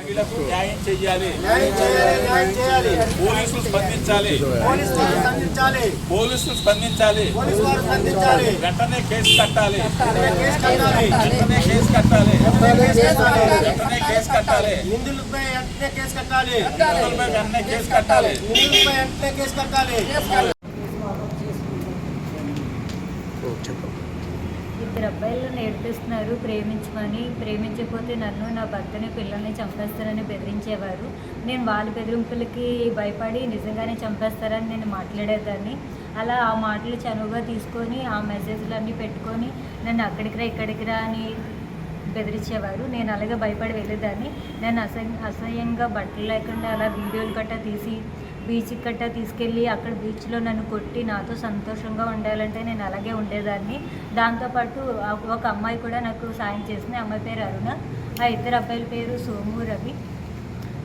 మహిళకు న్యాయం చేయాలి. న్యాయం చేయాలి. పోలీసులు స్పందించాలి. పోలీసులు స్పందించాలి. వెంటనే కేసు కట్టాలి. వెంటనే కేసు కట్టాలి. వెంటనే కేసు కట్టాలి. నిందితులపై వెంటనే కేసు కట్టాలి. నిందితులపై వెంటనే కేసు కట్టాలి. నిందితులపై వెంటనే కేసు కట్టాలి. ఇద్దరు అబ్బాయిలు నేర్పిస్తున్నారు ప్రేమించమని. ప్రేమించకపోతే నన్ను, నా భర్తని, పిల్లల్ని చంపేస్తారని బెదిరించేవారు. నేను వాళ్ళ బెదిరింపులకి భయపడి నిజంగానే చంపేస్తారని నేను మాట్లాడేదాన్ని. అలా ఆ మాటలు చనువుగా తీసుకొని ఆ మెసేజ్లు అన్నీ పెట్టుకొని నన్ను అక్కడికి రా ఇక్కడికి రా అని బెదిరించేవారు. నేను అలాగే భయపడి వెళ్ళేదాన్ని. నేను అసహ్యంగా బట్టలు లేకుండా అలా వీడియోలు గట్టా తీసి బీచ్కి గట్టా తీసుకెళ్ళి అక్కడ బీచ్లో నన్ను కొట్టి నాతో సంతోషంగా ఉండాలంటే నేను అలాగే ఉండేదాన్ని. దాంతోపాటు ఒక అమ్మాయి కూడా నాకు సాయం చేసింది. అమ్మాయి పేరు అరుణ. ఆ ఇద్దరు అబ్బాయిల పేరు సోము, రవి.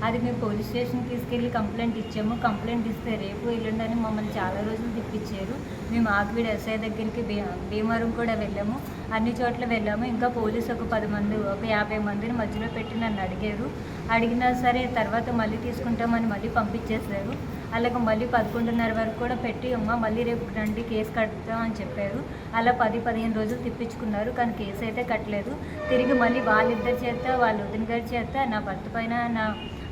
అది మేము పోలీస్ స్టేషన్కి తీసుకెళ్ళి కంప్లైంట్ ఇచ్చాము. కంప్లైంట్ ఇస్తే రేపు ఎల్లుండని మమ్మల్ని చాలా రోజులు తిప్పించారు. మేము ఆకివీడు ఎస్ఐ దగ్గరికి భీమవరం కూడా వెళ్ళాము. అన్ని చోట్ల వెళ్ళాము. ఇంకా పోలీసు ఒక 10 మంది, ఒక 50 మందిని మధ్యలో పెట్టి నన్ను అడిగినా సరే తర్వాత మళ్ళీ తీసుకుంటామని మళ్ళీ పంపించేశారు. అలాగే మళ్ళీ 11:30 వరకు కూడా పెట్టి మళ్ళీ రేపు రండి కేసు కడతాం అని చెప్పారు. అలా 10-15 రోజులు తిప్పించుకున్నారు. కానీ కేసు అయితే కట్టలేదు. తిరిగి మళ్ళీ వాళ్ళిద్దరి చేత, వాళ్ళ వదిన గారి చేత నా భర్త పైన, నా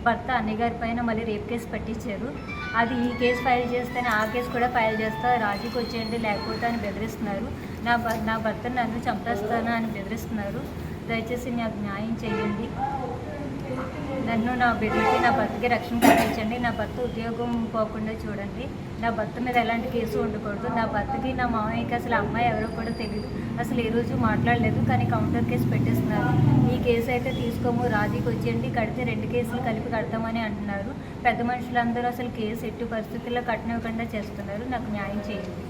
భర్త అన్నయ్య గారి పైన మళ్ళీ రేప్ కేసు పెట్టించారు. అది ఈ కేసు ఫైల్ చేస్తేనే ఆ కేసు కూడా ఫైల్ చేస్తా, రాజీకి వచ్చేయండి లేకపోతే అని బెదిరిస్తున్నారు. నా భర్త నన్ను చంపేస్తాను అని బెదిరిస్తున్నారు. దయచేసి నాకు న్యాయం చేయండి. నన్ను, నా బిడ్డకి, నా భర్తకి రక్షణ కల్పించండి. నా భర్త ఉద్యోగం పోకుండా చూడండి. నా భర్త మీద ఎలాంటి కేసు ఉండకూడదు. నా భర్తకి, నా మామయ్యకి అసలు అమ్మాయి ఎవరో కూడా తెలియదు. అసలు ఏ రోజు మాట్లాడలేదు. కానీ కౌంటర్ కేసు పెట్టేస్తున్నారు. ఈ కేసు అయితే తీసుకోము, రాజీకి వచ్చేయండి, కడితే 2 కేసులు కలిపి కడతామని అంటున్నారు. పెద్ద మనుషులందరూ అసలు కేసు ఎట్టి పరిస్థితుల్లో కట్టనివ్వకుండా చేస్తున్నారు. నాకు న్యాయం చేయండి.